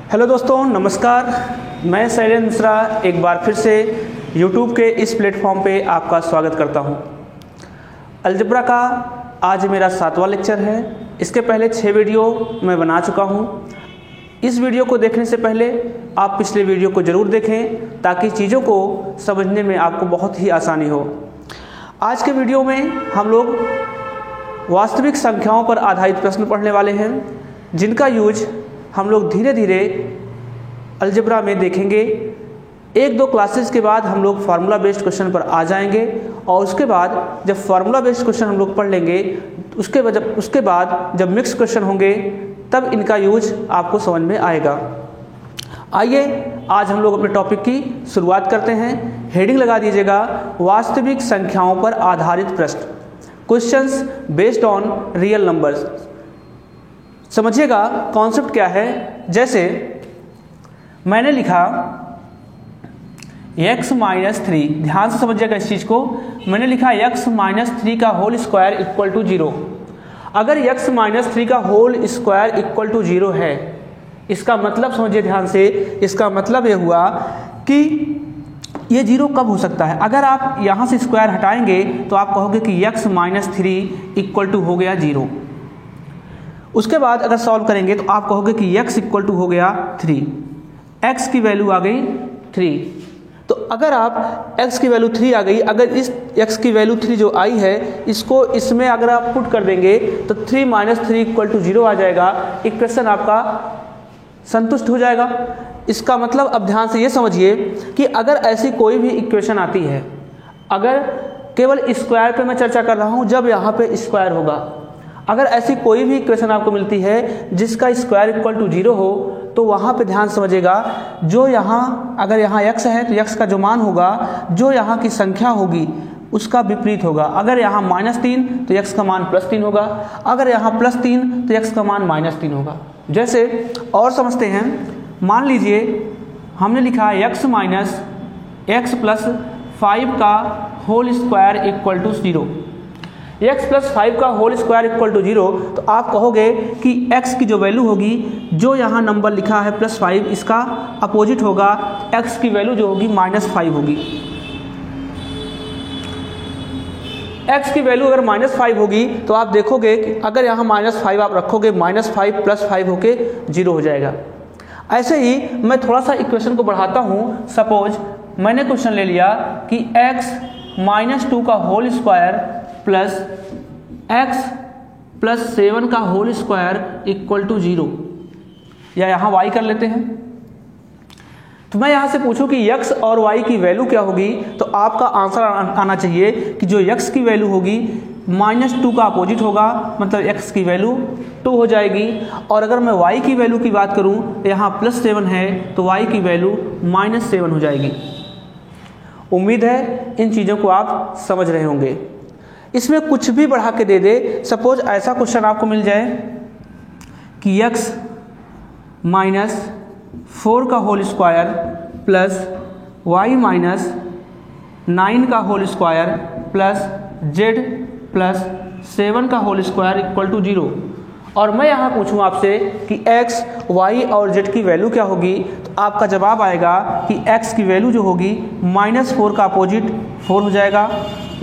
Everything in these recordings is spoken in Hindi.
हेलो दोस्तों, नमस्कार। मैं शैलेंद्र मिश्रा एक बार फिर से YouTube के इस प्लेटफॉर्म पे आपका स्वागत करता हूं। अलजेब्रा का आज मेरा 7वां लेक्चर है। इसके पहले 6 वीडियो मैं बना चुका हूं। इस वीडियो को देखने से पहले आप पिछले वीडियो को ज़रूर देखें ताकि चीज़ों को समझने में आपको बहुत ही आसानी हो। आज के वीडियो में हम लोग वास्तविक संख्याओं पर आधारित प्रश्न पढ़ने वाले हैं, जिनका यूज हम लोग धीरे धीरे अलजेब्रा में देखेंगे। 1-2 क्लासेस के बाद हम लोग फार्मूला बेस्ड क्वेश्चन पर आ जाएंगे और उसके बाद जब फार्मूला बेस्ड क्वेश्चन हम लोग पढ़ लेंगे उसके बाद जब मिक्स क्वेश्चन होंगे तब इनका यूज आपको समझ में आएगा। आइए आज हम लोग अपने टॉपिक की शुरुआत करते हैं। हेडिंग लगा दीजिएगा, वास्तविक संख्याओं पर आधारित प्रश्न, questions based on real numbers. समझिएगा कॉन्सेप्ट क्या है। जैसे मैंने लिखा x-3, ध्यान से समझिएगा इस चीज़ को। मैंने लिखा x-3 का होल स्क्वायर इक्वल टू 0। अगर x-3 का होल स्क्वायर इक्वल टू 0 है, इसका मतलब समझिए ध्यान से, इसका मतलब ये हुआ कि ये 0 कब हो सकता है। अगर आप यहाँ से स्क्वायर हटाएंगे तो आप कहोगे कि x-3 इक्वल टू हो गया 0। उसके बाद अगर सॉल्व करेंगे तो आप कहोगे कि x इक्वल टू हो गया 3, x की वैल्यू आ गई 3। तो अगर आप x की वैल्यू 3 आ गई, अगर इस x की वैल्यू 3 जो आई है इसको इसमें अगर आप पुट कर देंगे तो 3 - 3 इक्वल टू 0 आ जाएगा। इक्वेशन आपका संतुष्ट हो जाएगा। इसका मतलब अब ध्यान से ये समझिए कि अगर ऐसी कोई भी इक्वेशन आती है, अगर केवल स्क्वायर पे मैं चर्चा कर रहा हूँ, जब यहाँ पे स्क्वायर होगा, अगर ऐसी कोई भी इक्वेशन आपको मिलती है जिसका स्क्वायर इक्वल टू 0 हो, तो वहाँ पे ध्यान समझिएगा, जो यहाँ अगर यहाँ x है तो x का जो मान होगा, जो यहाँ की संख्या होगी उसका विपरीत होगा। अगर यहाँ -3 तो x का मान +3 होगा, अगर यहाँ +3 तो x का मान -3 होगा। जैसे और समझते हैं, मान लीजिए हमने लिखा x - x + 5 का whole square equal to 0। x + 5 का होल स्क्वायर इक्वल टू 0, तो आप कहोगे कि x की जो वैल्यू होगी, जो यहाँ नंबर लिखा है +5, इसका अपोजिट होगा, x की वैल्यू जो होगी -5 होगी। x की वैल्यू अगर -5 होगी तो आप देखोगे कि अगर यहाँ -5 आप रखोगे, -5 + 5 होके 0 हो जाएगा। ऐसे ही मैं थोड़ा सा इक्वेशन को बढ़ाता हूँ। सपोज मैंने क्वेश्चन ले लिया कि x - 2 का होल स्क्वायर प्लस x + 7 का होल स्क्वायर इक्वल टू 0, या यहाँ y कर लेते हैं। तो मैं यहाँ से पूछूं कि x और y की वैल्यू क्या होगी, तो आपका आंसर आना चाहिए कि जो x की वैल्यू होगी -2 का अपोजिट होगा, मतलब x की वैल्यू 2 हो जाएगी। और अगर मैं y की वैल्यू की बात करूँ तो यहाँ +7 है तो y की वैल्यू -7 हो जाएगी। उम्मीद है इन चीज़ों को आप समझ रहे होंगे। इसमें कुछ भी बढ़ा के दे दे। सपोज ऐसा क्वेश्चन आपको मिल जाए कि x - 4 का होल स्क्वायर प्लस y - 9 का होल स्क्वायर प्लस z + 7 का होल स्क्वायर इक्वल टू 0। और मैं यहाँ पूछूँ आपसे कि x, y और z की वैल्यू क्या होगी, तो आपका जवाब आएगा कि x की वैल्यू जो होगी -4 का अपोजिट 4 हो जाएगा,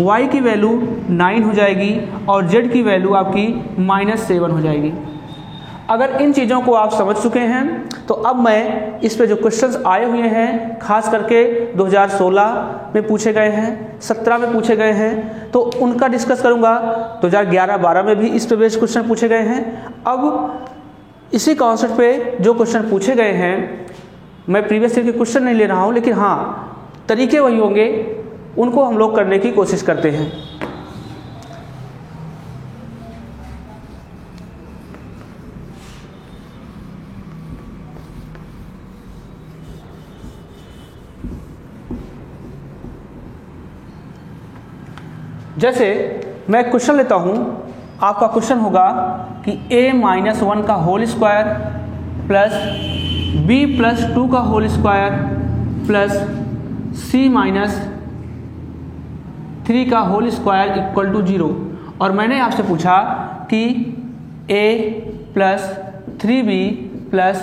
y की वैल्यू 9 हो जाएगी और z की वैल्यू आपकी -7 हो जाएगी। अगर इन चीज़ों को आप समझ चुके हैं तो अब मैं इस पे जो क्वेश्चंस आए हुए हैं, खास करके 2016 में पूछे गए हैं, 17 में पूछे गए हैं, तो उनका डिस्कस करूंगा। 2011-12 में भी इस पे बेस्ड क्वेश्चन पूछे गए हैं। अब इसी कॉन्सेप्ट पे जो क्वेश्चन पूछे गए हैं, मैं प्रीवियस ईयर के क्वेश्चन नहीं ले रहा हूँ, लेकिन हाँ तरीके वही होंगे, उनको हम लोग करने की कोशिश करते हैं। जैसे मैं क्वेश्चन लेता हूं, आपका क्वेश्चन होगा कि a - 1 का होल स्क्वायर प्लस b + 2 का होल स्क्वायर प्लस c - 3 का होल स्क्वायर इक्वल टू 0। और मैंने आपसे पूछा कि a + 3b +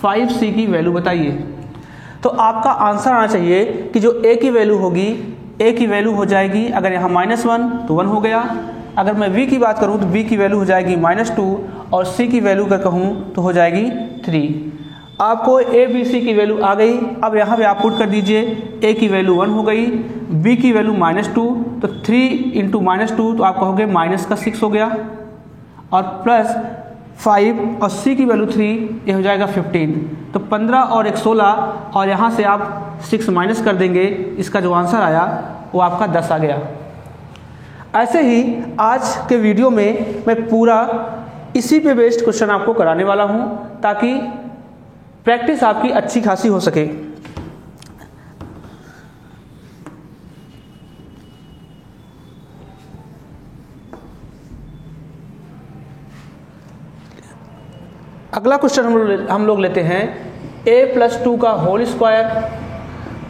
5c की वैल्यू बताइए। तो आपका आंसर आना चाहिए कि जो a की वैल्यू होगी, a की वैल्यू हो जाएगी, अगर यहाँ -1 तो 1 हो गया। अगर मैं v की बात करूँ तो v की वैल्यू हो जाएगी -2 और c की वैल्यू अगर कहूँ तो हो जाएगी 3। आपको a b c की वैल्यू आ गई। अब यहाँ पे आप पुट कर दीजिए, a की वैल्यू 1 हो गई, b की वैल्यू -2, तो 3 × -2 तो आप कहोगे -6 हो गया, और प्लस 5 और c की वैल्यू 3, ये हो जाएगा 15। तो 15 और 1 16, और यहाँ से आप 6 माइनस कर देंगे, इसका जो आंसर आया वो आपका 10 आ गया। ऐसे ही आज के वीडियो में मैं पूरा इसी पे बेस्ड क्वेश्चन आपको कराने वाला हूँ, ताकि प्रैक्टिस आपकी अच्छी खासी हो सके। अगला क्वेश्चन हम लोग लेते हैं a+2 का होल स्क्वायर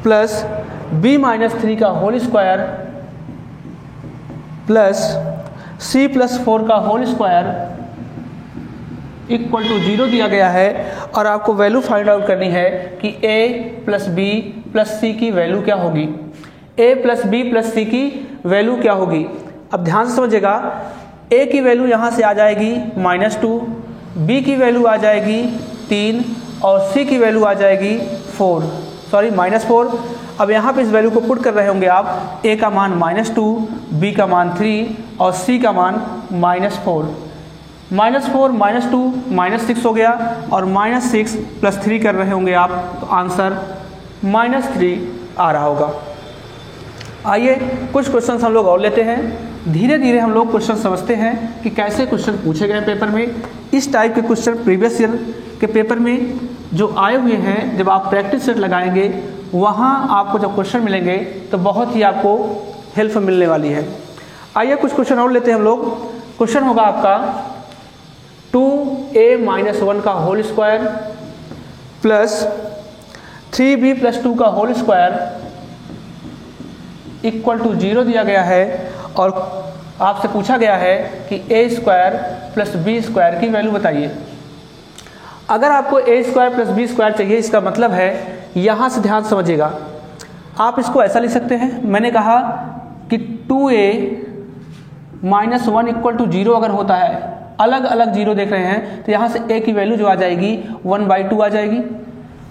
प्लस b-3 का होल स्क्वायर प्लस c+4 का होल स्क्वायर इक्वल टू 0 दिया गया है, और आपको वैल्यू फाइंड आउट करनी है कि a plus b plus c की वैल्यू क्या होगी। a plus b plus c की वैल्यू क्या होगी। अब ध्यान से समझिएगा, a की वैल्यू यहाँ से आ जाएगी -2, b की वैल्यू आ जाएगी 3 और c की वैल्यू आ जाएगी -4। अब यहाँ पे इस वैल्यू को पुट कर रहे होंगे आप, a का मान -2, b का मान 3 और c का मान -4। -4 -2 -6 हो गया, और -6 + 3 कर रहे होंगे आप, तो आंसर -3 आ रहा होगा। आइए कुछ क्वेश्चन हम लोग और लेते हैं। धीरे धीरे हम लोग क्वेश्चन समझते हैं कि कैसे क्वेश्चन पूछे गए पेपर में। इस टाइप के क्वेश्चन प्रीवियस ईयर के पेपर में जो आए हुए हैं, जब आप प्रैक्टिस सेट लगाएंगे वहाँ आपको जब क्वेश्चन मिलेंगे तो बहुत ही आपको हेल्प मिलने वाली है। आइए कुछ क्वेश्चन और लेते हैं हम लोग। क्वेश्चन होगा आपका 2a-1 का होल स्क्वायर प्लस 3b + 2 का होल स्क्वायर इक्वल टू 0 दिया गया है, और आपसे पूछा गया है कि a² + b² की वैल्यू बताइए। अगर आपको a² + b² चाहिए, इसका मतलब है, यहाँ से ध्यान समझिएगा, आप इसको ऐसा लिख सकते हैं। मैंने कहा कि 2a-1 इक्वल टू 0 अगर होता है, अलग अलग 0 देख रहे हैं, तो यहाँ से a की वैल्यू जो आ जाएगी 1/2 आ जाएगी।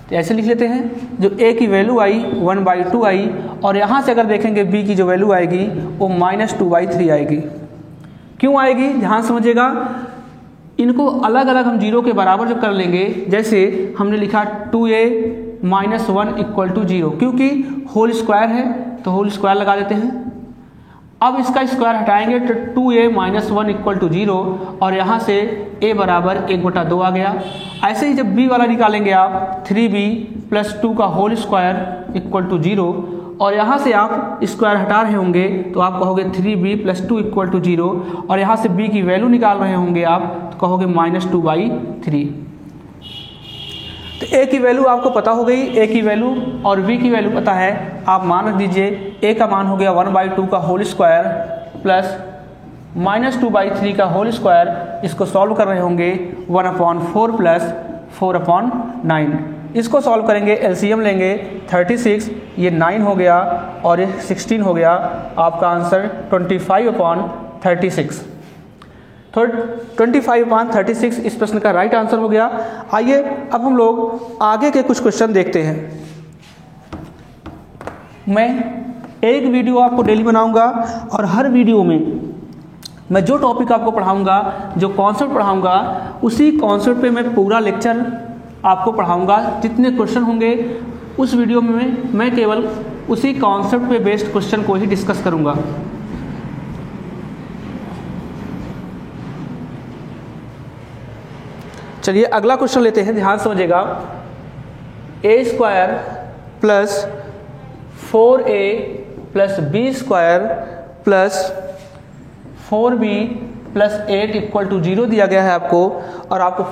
तो ऐसे लिख लेते हैं, जो a की वैल्यू आई 1/2 आई, और यहाँ से अगर देखेंगे b की जो वैल्यू आएगी वो -2/3 आएगी। क्यों आएगी, ध्यान समझिएगा। इनको अलग अलग हम 0 के बराबर जब कर लेंगे, जैसे हमने लिखा 2a-1 इक्वल टू 0, क्योंकि होल स्क्वायर है तो होल स्क्वायर लगा देते हैं। अब इसका स्क्वायर हटाएंगे तो 2a-1 इक्वल टू 0, और यहाँ से a बराबर 1/2 आ गया। ऐसे ही जब b वाला निकालेंगे आप, 3b + 2 का होल स्क्वायर इक्वल टू 0, और यहाँ से आप स्क्वायर हटा रहे होंगे तो आप कहोगे 3b + 2 इक्वल टू 0, और यहाँ से b की वैल्यू निकाल रहे होंगे आप, तो कहोगे -2/3। तो a की वैल्यू आपको पता हो गई, a की वैल्यू और b की वैल्यू पता है। आप मान रख दीजिए, a का मान हो गया 1/2 का होल स्क्वायर प्लस -2/3 का होल स्क्वायर। इसको सॉल्व कर रहे होंगे 1/4 + 4/9। इसको सॉल्व करेंगे, एलसीएम लेंगे 36, ये 9 हो गया और ये 16 हो गया। आपका आंसर 25/36। तो 25/36 इस प्रश्न का राइट आंसर हो गया। आइए अब हम लोग आगे के कुछ क्वेश्चन देखते हैं। मैं एक वीडियो आपको डेली बनाऊंगा, और हर वीडियो में मैं जो टॉपिक आपको पढ़ाऊंगा, जो कॉन्सेप्ट पढ़ाऊंगा, उसी कॉन्सेप्ट पे मैं पूरा लेक्चर आपको पढ़ाऊंगा। जितने क्वेश्चन होंगे उस वीडियो में मैं केवल उसी कॉन्सेप्ट पे बेस्ड क्वेश्चन को ही डिस्कस करूंगा। चलिए अगला क्वेश्चन लेते हैं, ध्यान समझिएगा। a² + 4a + b² + 4b + 8 equal to 0 दिया गया है आपको, और आपको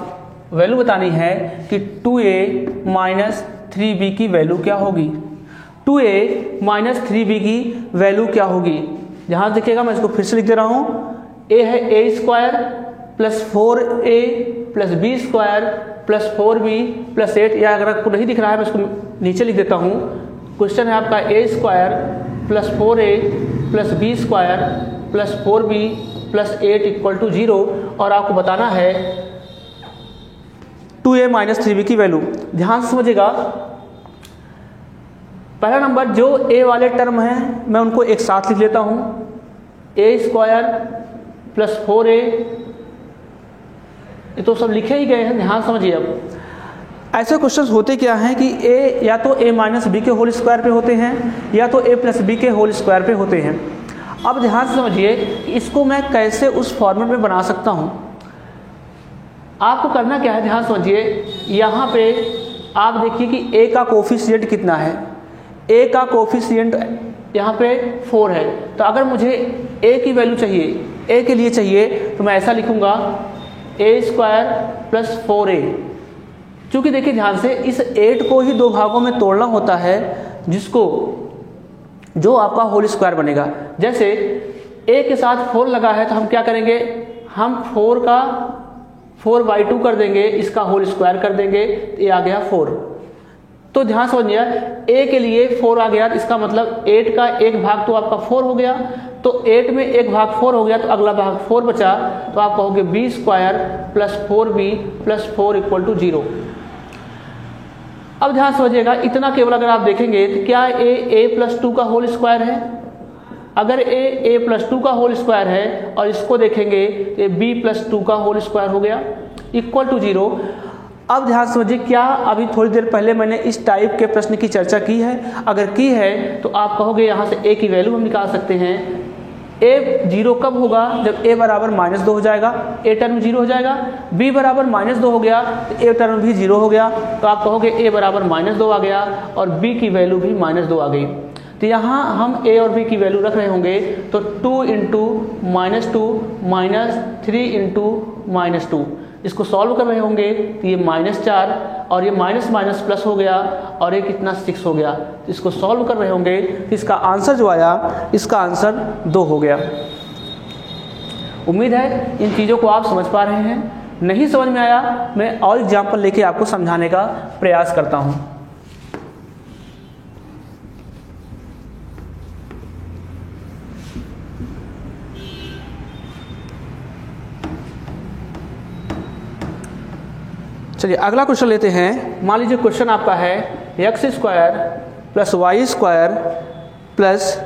वैल्यू बतानी है कि 2a - 3b की वैल्यू क्या होगी। 2a - 3b की वैल्यू क्या होगी। यहाँ देखिएगा, मैं इसको फिर से लिख दे रहा हूँ। a है a² + 4a + b² plus 4b plus 8, या अगर आपको नहीं दिख रहा है मैं इसको नीचे लिख देता हूँ। क्वेश्चन है आपका a square plus 4a plus b square plus 4b plus 8 equal to 0, और आपको बताना है 2a माइनस 3b की वैल्यू। ध्यान से समझिएगा, पहला नंबर जो a वाले टर्म हैं मैं उनको एक साथ लिख लेता हूँ, a स्क्वायर प्लस 4a, ये तो सब लिखे ही गए हैं, ध्यान समझिए। अब ऐसे क्वेश्चंस होते क्या हैं कि a या तो a माइनस बी के होल स्क्वायर पे होते हैं या तो a प्लस बी के होल स्क्वायर पे होते हैं। अब ध्यान से समझिए कि इसको मैं कैसे उस फॉर्मेट में बना सकता हूँ। आपको करना क्या है, ध्यान समझिए, यहाँ पे आप देखिए कि a का कोफिशिएंट कितना है। a का कोफिशिएंट यहाँ पे 4 है, तो अगर मुझे a की वैल्यू चाहिए, a के लिए चाहिए, तो मैं ऐसा लिखूँगा a स्क्वायर प्लस 4a। चूँकि देखिए ध्यान से, इस 8 को ही 2 भागों में तोड़ना होता है, जिसको जो आपका होल स्क्वायर बनेगा। जैसे a के साथ 4 लगा है तो हम क्या करेंगे, हम 4 का 4/2 कर देंगे, इसका होल स्क्वायर कर देंगे, ये आ गया 4। तो ध्यान समझिए, a के लिए 4 आ गया, तो इसका मतलब 8 का एक भाग तो आपका 4 हो गया, तो 8 में एक भाग 4 हो गया, तो अगला भाग 4 बचा, तो आप कहोगे b square plus 4b plus 4 equal to 0। अब ध्यान समझिएगा, इतना केवल अगर आप देखेंगे तो क्या a प्लस 2 का होल स्क्वायर है? अगर a प्लस 2 का होल स्क्वायर है और इसको देखेंगे तो b प्लस 2 का होल स्क्वायर हो गया इक्वल टू 0। अब ध्यान समझिए, क्या अभी थोड़ी देर पहले मैंने इस टाइप के प्रश्न की चर्चा की है? अगर की है तो आप कहोगे यहाँ से a की वैल्यू हम निकाल सकते हैं। a 0 कब होगा? जब a बराबर -2 हो जाएगा, a टर्म 0 हो जाएगा। b बराबर -2 हो गया तो a टर्म भी 0 हो गया, तो आप कहोगे a बराबर -2 आ गया और b की वैल्यू भी -2 आ गई। तो यहाँ हम a और b की वैल्यू रख रहे होंगे, तो 2 इंटू -2 माइनस 3 इंटू -2, इसको सॉल्व कर रहे होंगे तो ये -4 और ये माइनस माइनस प्लस हो गया और ये कितना 6 हो गया। तो इसको सॉल्व कर रहे होंगे तो इसका आंसर जो आया, इसका आंसर 2 हो गया। उम्मीद है इन चीज़ों को आप समझ पा रहे हैं। नहीं समझ में आया, मैं और एग्जाम्पल लेके आपको समझाने का प्रयास करता हूँ। चलिए अगला क्वेश्चन लेते हैं। मान लीजिए क्वेश्चन आपका है x square plus y square plus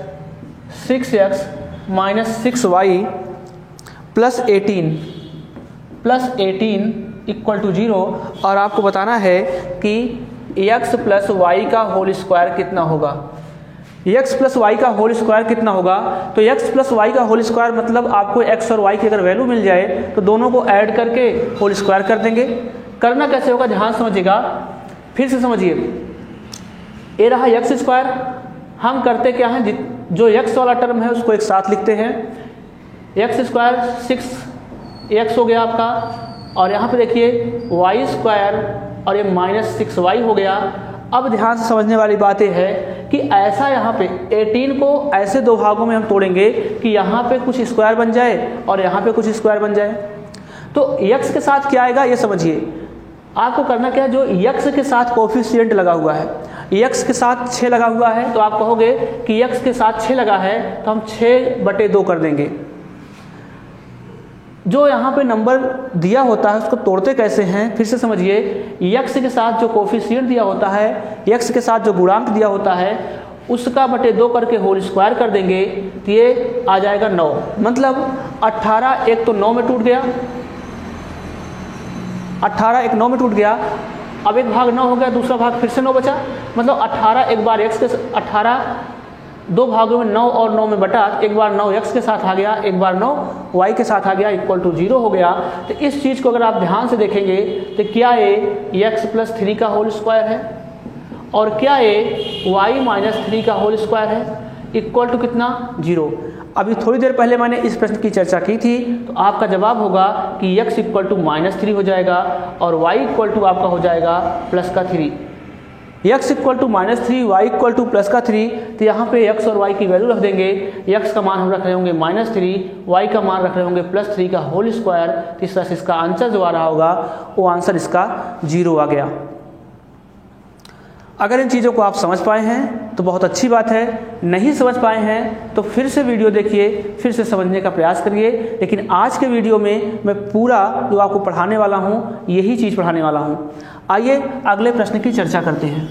6x minus 6y plus 18 equal to 0, और आपको बताना है कि x प्लस वाई का होल स्क्वायर कितना होगा। x प्लस वाई का होल स्क्वायर कितना होगा? तो x प्लस वाई का होल स्क्वायर मतलब आपको x और y की अगर वैल्यू मिल जाए तो दोनों को ऐड करके होल स्क्वायर कर देंगे। करना कैसे होगा, ध्यान समझिएगा, फिर से समझिए। ये रहा x स्क्वायर, हम करते क्या हैं, जो x वाला टर्म है उसको एक साथ लिखते हैं। x स्क्वायर 6x हो गया आपका, और यहाँ पे देखिए y स्क्वायर और ये माइनस 6y हो गया। अब ध्यान से समझने वाली बात यह है कि ऐसा यहाँ पे 18 को ऐसे 2 भागों में हम तोड़ेंगे कि यहाँ पे कुछ स्क्वायर बन जाए और यहाँ पे कुछ स्क्वायर बन जाए। तो x के साथ क्या आएगा ये समझिए। आपको करना क्या है, जो x के साथ कोफिशिएंट लगा हुआ है, x के साथ 6 लगा हुआ है, तो आप कहोगे कि x के साथ 6 लगा है तो हम 6/2 कर देंगे। जो यहाँ पे नंबर दिया होता है उसको तोड़ते कैसे हैं, फिर से समझिए। x के साथ जो कोफिशिएंट दिया होता है, x के साथ जो गुणांक दिया होता है, उसका बटे 2 करके होल स्क्वायर कर देंगे तो ये आ जाएगा 9। मतलब 18 एक तो 9 में टूट गया, 18 एक 9 में टूट गया। अब एक भाग 9 हो गया, दूसरा भाग फिर से 9 बचा। मतलब 18 एक बार x के 18 2 भागों में 9 और 9 में बटा, एक बार 9 x के साथ आ गया, एक बार 9 y के साथ आ गया, इक्वल टू 0 हो गया। तो इस चीज़ को अगर आप ध्यान से देखेंगे तो क्या ये x प्लस 3 का होल स्क्वायर है और क्या ये y माइनस 3 का होल स्क्वायर है, इक्वल टू कितना 0। अभी थोड़ी देर पहले मैंने इस प्रश्न की चर्चा की थी, तो आपका जवाब होगा कि x इक्वल टू -3 हो जाएगा और y इक्वल टू आपका हो जाएगा +3। x equal to -3, y equal to plus का 3, तो यहाँ पे x और y की वैल्यू रख देंगे। x का मान हम रख रहे होंगे -3, y का मान रख रहे होंगे +3 का होल स्क्वायर। तो इस तरह से इसका आंसर जो आ रहा होगा वो आंसर इसका 0 आ गया। अगर इन चीज़ों को आप समझ पाए हैं तो बहुत अच्छी बात है, नहीं समझ पाए हैं तो फिर से वीडियो देखिए, फिर से समझने का प्रयास करिए। लेकिन आज के वीडियो में मैं पूरा जो आपको पढ़ाने वाला हूँ यही चीज़ पढ़ाने वाला हूँ। आइए अगले प्रश्न की चर्चा करते हैं।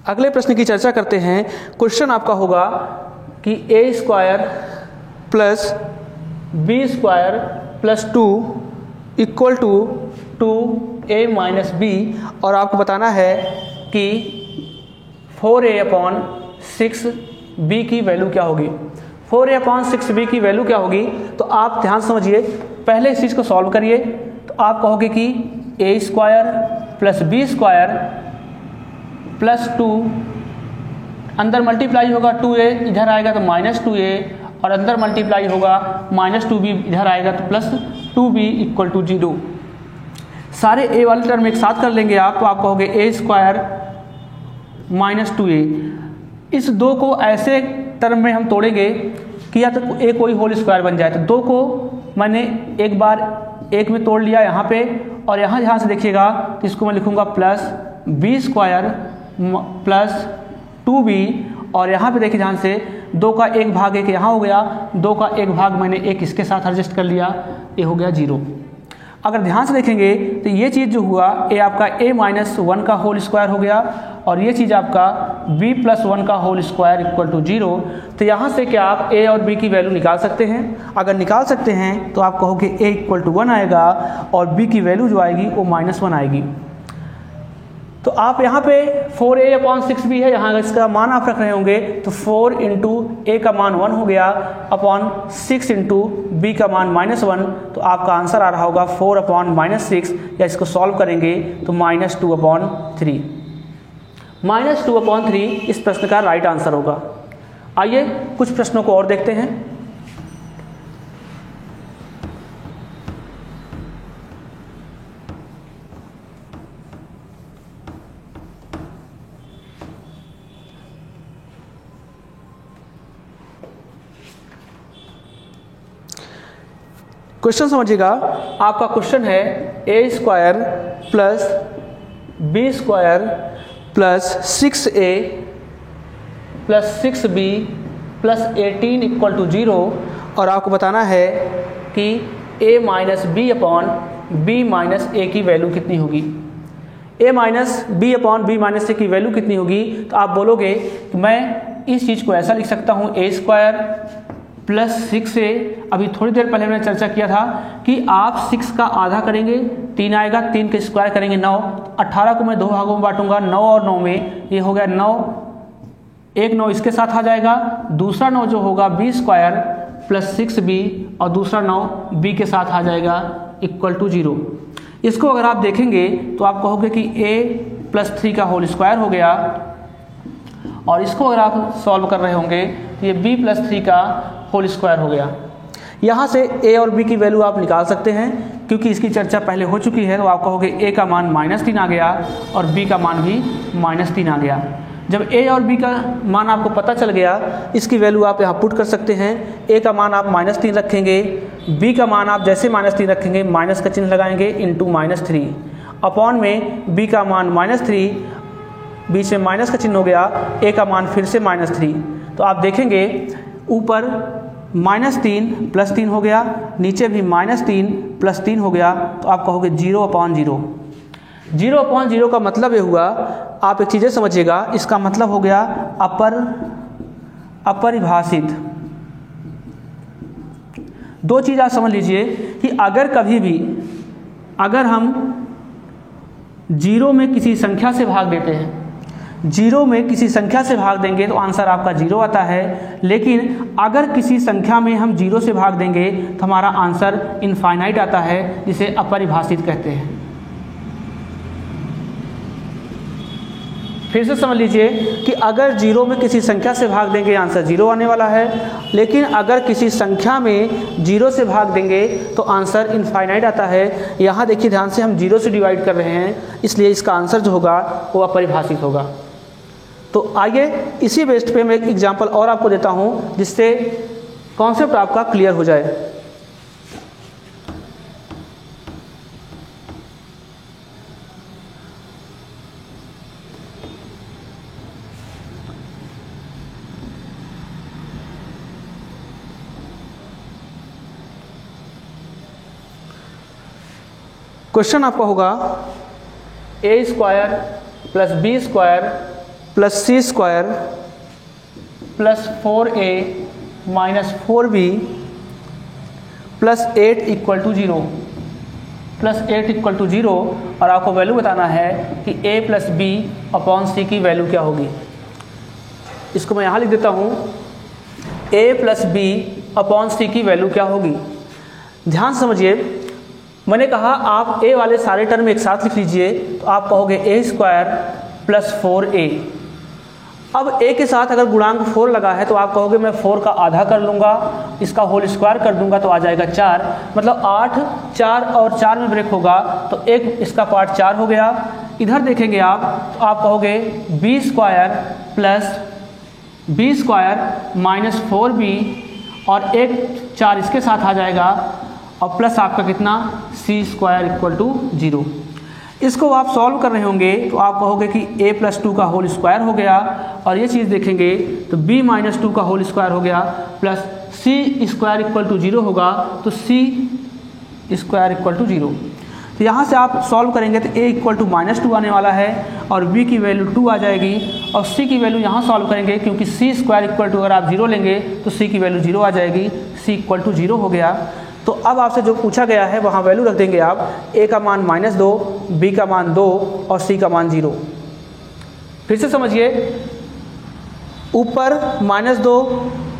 अगले प्रश्न की चर्चा करते हैं। क्वेश्चन आपका होगा कि a² plus b² plus 2 equal to 2a minus b, और आपको बताना है कि 4a/6b की वैल्यू क्या होगी। 4a/6b की वैल्यू क्या होगी, तो आप ध्यान समझिए, पहले इस चीज़ को सॉल्व करिए। तो आप कहोगे कि a² प्लस b² प्लस 2, अंदर मल्टीप्लाई होगा 2a, इधर आएगा तो -2a, और अंदर मल्टीप्लाई होगा -2b, इधर आएगा तो +2b इक्वल टू 0। सारे a वाले टर्म एक साथ कर लेंगे आप, तो आप कहोगे a² -2a। इस दो को ऐसे टर्म में हम तोड़ेंगे कि या तो a कोई होल स्क्वायर बन जाए। तो दो को मैंने एक बार एक में तोड़ लिया यहाँ पे, और यहाँ ध्यान से देखिएगा तो इसको मैं लिखूँगा +b² प्लस 2b, और यहाँ पे देखिए ध्यान से 2 का 1 भाग 1 यहाँ हो गया, 2 का 1 भाग मैंने 1 इसके साथ एडजस्ट कर लिया, ये हो गया 0। अगर ध्यान से देखेंगे तो ये चीज़ जो हुआ ये आपका a-1 का होल स्क्वायर हो गया, और ये चीज़ आपका b+1 का होल स्क्वायर इक्वल टू 0। तो यहाँ से क्या आप a और b की वैल्यू निकाल सकते हैं। अगर निकाल सकते हैं तो आप कहोगे a इक्वल टू 1 आएगा, और b की वैल्यू जो आएगी वो -1 आएगी। तो आप यहाँ पे 4a/6b है, यहाँ इसका मान आप रख रहे होंगे तो 4 इंटू a का मान 1 हो गया अपॉन 6 इंटू b का मान -1, तो आपका आंसर आ रहा होगा 4/-6, या इसको सॉल्व करेंगे तो -2/3। -2/3 इस प्रश्न का राइट आंसर होगा। आइए कुछ प्रश्नों को और देखते हैं। क्वेश्चन समझिएगा, आपका क्वेश्चन है a² plus b² plus 6a plus 6b plus 18 equal to 0, और आपको बताना है कि a minus b/b minus a की वैल्यू कितनी होगी। a minus b/b minus a की वैल्यू कितनी होगी, तो आप बोलोगे कि मैं इस चीज़ को ऐसा लिख सकता हूँ a² प्लस 6a। अभी थोड़ी देर पहले मैंने चर्चा किया था कि आप 6 का आधा करेंगे 3 आएगा, 3 का स्क्वायर करेंगे 9, 18 को मैं 2 भागों में बांटूंगा, 9 और 9 में ये हो गया 9, एक 9 इसके साथ आ जाएगा, दूसरा 9 जो होगा b² प्लस 6b, और दूसरा 9 b के साथ आ जाएगा इक्वल टू 0। इसको अगर आप देखेंगे तो आप कहोगे कि a प्लस 3 का होल स्क्वायर हो गया, और इसको अगर आप सॉल्व कर रहे होंगे तो ये b प्लस 3 का होल स्क्वायर हो गया। यहाँ से a और b की वैल्यू आप निकाल सकते हैं, क्योंकि इसकी चर्चा पहले हो चुकी है। तो आप कहोगे a का मान -3 आ गया और b का मान भी -3 आ गया। जब a और b का मान आपको पता चल गया, इसकी वैल्यू आप यहाँ पुट कर सकते हैं। a का मान आप -3 रखेंगे, b का मान आप जैसे -3 रखेंगे माइनस का चिन्ह लगाएंगे इंटू -3, अपॉन में b का मान -3, बीच में माइनस का चिन्ह हो गया, a का मान फिर से -3। तो आप देखेंगे ऊपर -3 प्लस 3 हो गया, नीचे भी -3 प्लस 3 हो गया, तो आप कहोगे 0/0। 0/0 का मतलब ये हुआ, आप एक चीज़ें समझिएगा, इसका मतलब हो गया अपरिभाषित। दो चीज़ आप समझ लीजिए कि अगर कभी भी अगर हम 0 में किसी संख्या से भाग देते हैं, 0 में किसी संख्या से भाग देंगे तो आंसर आपका 0 आता है, लेकिन अगर किसी संख्या में हम 0 से भाग देंगे तो हमारा आंसर इनफाइनाइट आता है, जिसे अपरिभाषित कहते हैं। फिर से समझ लीजिए कि अगर जीरो में किसी संख्या से भाग देंगे आंसर जीरो आने वाला है, लेकिन अगर किसी संख्या में जीरो से भाग देंगे तो आंसर इनफाइनाइट आता है। यहाँ देखिए ध्यान से, हम जीरो से डिवाइड कर रहे हैं, इसलिए इसका आंसर जो होगा वो अपरिभाषित होगा। तो आइए इसी बेस्ड पे मैं एक एग्जाम्पल और आपको देता हूँ जिससे कॉन्सेप्ट आपका क्लियर हो जाए। क्वेश्चन आपका होगा a square plus b square plus c square plus 4a minus 4b plus 8 equal to 0, plus 8 equal to 0, और आपको वैल्यू बताना है कि a plus b upon c की वैल्यू क्या होगी। इसको मैं यहाँ लिख देता हूँ, a plus b upon c की वैल्यू क्या होगी। ध्यान समझिए, मैंने कहा आप a वाले सारे टर्म एक साथ लिख लीजिए, तो आप कहोगे a स्क्वायर प्लस 4a। अब a के साथ अगर गुणांक 4 लगा है तो आप कहोगे मैं 4 का आधा कर लूँगा, इसका होल स्क्वायर कर दूंगा तो आ जाएगा 4, मतलब 8, 4 और 4 में ब्रेक होगा तो एक इसका पार्ट 4 हो गया। इधर देखेंगे आप तो आप कहोगे b square plus b square minus 4b, और एक 4 इसके साथ आ जाएगा, और प्लस आपका कितना c स्क्वायर इक्वल टू 0। इसको आप सॉल्व कर रहे होंगे तो आप कहोगे कि a प्लस 2 का होल स्क्वायर हो गया, और ये चीज़ देखेंगे तो b माइनस 2 का होल स्क्वायर हो गया, plus c square equal to 0 होगा, तो c स्क्वायर इक्वल टू 0। तो यहाँ से आप सॉल्व करेंगे तो a इक्वल टू माइनस 2 आने वाला है, और b की वैल्यू 2 आ जाएगी, और c की वैल्यू यहाँ सॉल्व करेंगे क्योंकि c स्क्वायर इक्वल टू अगर आप 0 लेंगे तो c की वैल्यू 0 आ जाएगी, c इक्वल टू 0 हो गया। तो अब आपसे जो पूछा गया है वहाँ वैल्यू रख देंगे आप, a का मान -2, b का मान 2 और c का मान 0। फिर से समझिए, ऊपर -2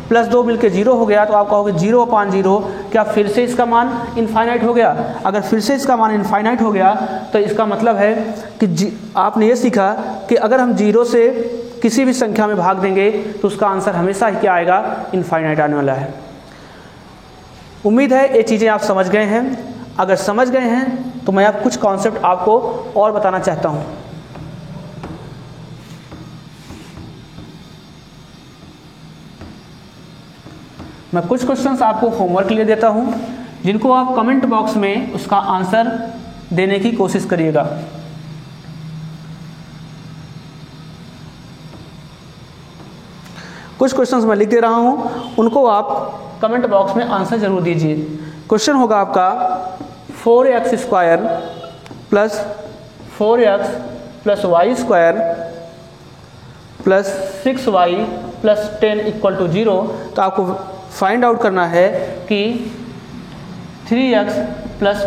प्लस 2 मिलके 0 हो गया, तो आप कहोगे 0/0, क्या फिर से इसका मान इनफाइनाइट हो गया। अगर फिर से इसका मान इनफाइनाइट हो गया तो इसका मतलब है कि आपने ये सीखा कि अगर हम 0 से किसी भी संख्या में भाग देंगे तो उसका आंसर हमेशा ही क्या आएगा, इनफाइनाइट आने वाला है। उम्मीद है ये चीज़ें आप समझ गए हैं। अगर समझ गए हैं तो मैं अब कुछ कॉन्सेप्ट आपको और बताना चाहता हूँ। मैं कुछ क्वेश्चंस आपको होमवर्क के लिए देता हूँ, जिनको आप कमेंट बॉक्स में उसका आंसर देने की कोशिश करिएगा। कुछ क्वेश्चंस मैं लिख दे रहा हूँ, उनको आप कमेंट बॉक्स में आंसर जरूर दीजिए। क्वेश्चन होगा आपका 4x square plus 4x plus y square plus 6y plus 10 equal to 0। तो आपको फाइंड आउट करना है कि 3x प्लस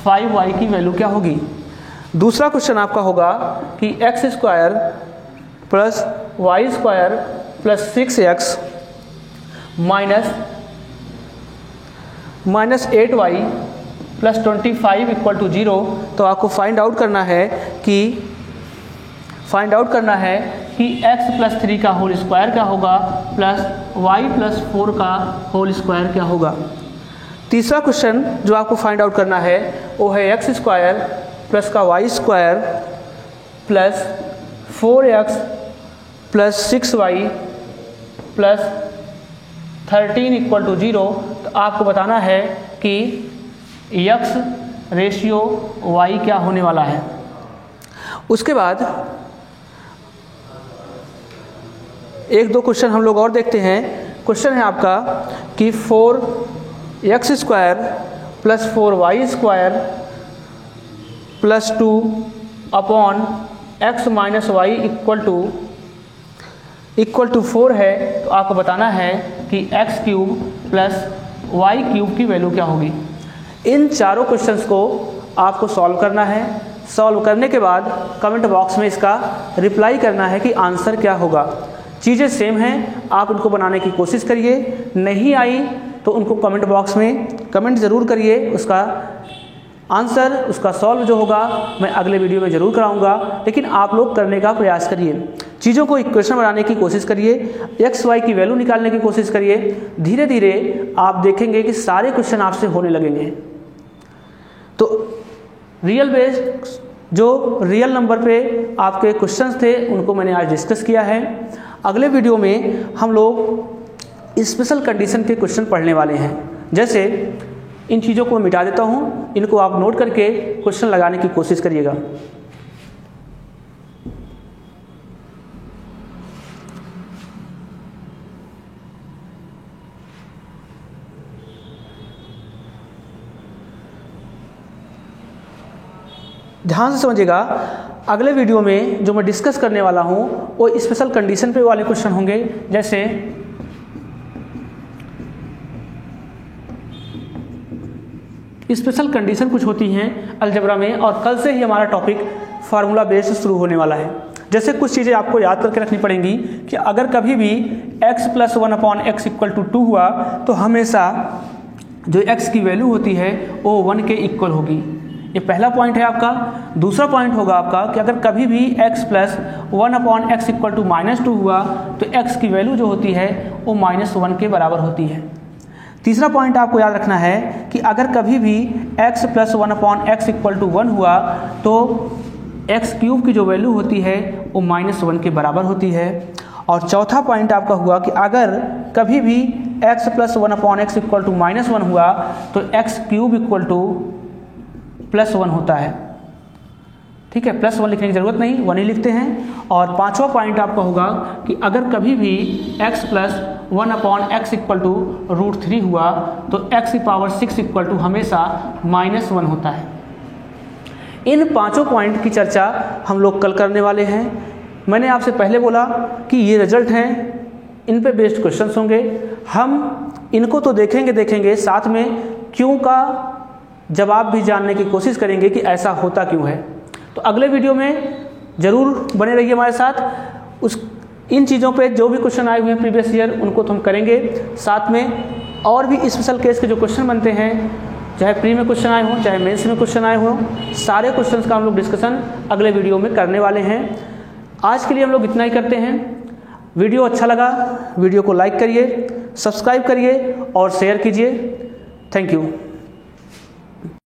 5y की वैल्यू क्या होगी। दूसरा क्वेश्चन आपका होगा कि x square plus y square plus 6x minus 8y plus 25 equal to 0। तो आपको फाइंड आउट करना है कि x प्लस 3 का होल स्क्वायर क्या होगा, प्लस y प्लस 4 का होल स्क्वायर क्या होगा। तीसरा क्वेश्चन जो आपको फाइंड आउट करना है वो है x स्क्वायर प्लस का y square plus 4x plus 6y plus 13 equal to 0। तो आपको बताना है कि x रेशियो y क्या होने वाला है। उसके बाद एक दो क्वेश्चन हम लोग और देखते हैं। क्वेश्चन है आपका कि 4x square plus 4y square plus 2 upon x minus y equal to 4 है। तो आपको बताना है कि x cube plus y cube की वैल्यू क्या होगी। इन चारों क्वेश्चंस को आपको सॉल्व करना है। सॉल्व करने के बाद कमेंट बॉक्स में इसका रिप्लाई करना है कि आंसर क्या होगा। चीज़ें सेम हैं, आप उनको बनाने की कोशिश करिए। नहीं आई तो उनको कमेंट बॉक्स में कमेंट ज़रूर करिए, उसका आंसर उसका सॉल्व जो होगा मैं अगले वीडियो में ज़रूर कराऊंगा, लेकिन आप लोग करने का प्रयास करिए, चीज़ों को इक्वेशन बनाने की कोशिश करिए, एक्स वाई की वैल्यू निकालने की कोशिश करिए। धीरे धीरे आप देखेंगे कि सारे क्वेश्चन आपसे होने लगेंगे। तो रियल बेस्ड जो रियल नंबर पे आपके क्वेश्चंस थे उनको मैंने आज डिस्कस किया है। अगले वीडियो में हम लोग स्पेशल कंडीशन के क्वेश्चन पढ़ने वाले हैं। जैसे इन चीज़ों को मिटा देता हूँ, इनको आप नोट करके क्वेश्चन लगाने की कोशिश करिएगा। ध्यान से समझिएगा, अगले वीडियो में जो मैं डिस्कस करने वाला हूँ वो स्पेशल कंडीशन पे वाले क्वेश्चन होंगे। जैसे स्पेशल कंडीशन कुछ होती हैं अलजेब्रा में, और कल से ही हमारा टॉपिक फार्मूला बेस्ड शुरू होने वाला है। जैसे कुछ चीज़ें आपको याद करके रखनी पड़ेंगी कि अगर कभी भी x + 1/x = 2 हुआ तो हमेशा जो x की वैल्यू होती है वो 1 के इक्वल होगी। ये पहला पॉइंट है आपका। दूसरा पॉइंट होगा आपका कि अगर कभी भी x + 1/x = -2 हुआ तो x की वैल्यू जो होती है वो -1 के बराबर होती है। तीसरा पॉइंट आपको याद रखना है कि अगर कभी भी x + 1/x = 1 हुआ तो x³ की जो वैल्यू होती है वो -1 के बराबर होती है। और चौथा पॉइंट आपका हुआ कि अगर कभी भी x + 1/x = -1 हुआ तो x³ = +1 होता है। ठीक है, +1 लिखने की ज़रूरत नहीं, 1 ही लिखते हैं। और पांचवा पॉइंट आपका होगा कि अगर कभी भी x + 1/x = √3 हुआ तो x⁶ हमेशा -1 होता है। इन पांचों पॉइंट की चर्चा हम लोग कल करने वाले हैं। मैंने आपसे पहले बोला कि ये रिजल्ट हैं, इन पे बेस्ड क्वेश्चंस होंगे। हम इनको तो देखेंगे, साथ में क्यों का जवाब भी जानने की कोशिश करेंगे कि ऐसा होता क्यों है। तो अगले वीडियो में ज़रूर बने रहिए हमारे साथ। इन चीज़ों पे जो भी क्वेश्चन आए हुए हैं प्रीवियस ईयर उनको तो हम करेंगे, साथ में और भी स्पेशल केस के जो क्वेश्चन बनते हैं, चाहे प्री में क्वेश्चन आए हों चाहे मेंस में क्वेश्चन आए हों, सारे क्वेश्चंस का हम लोग डिस्कशन अगले वीडियो में करने वाले हैं। आज के लिए हम लोग इतना ही करते हैं। वीडियो अच्छा लगा, वीडियो को लाइक करिए, सब्सक्राइब करिए और शेयर कीजिए। Thank you.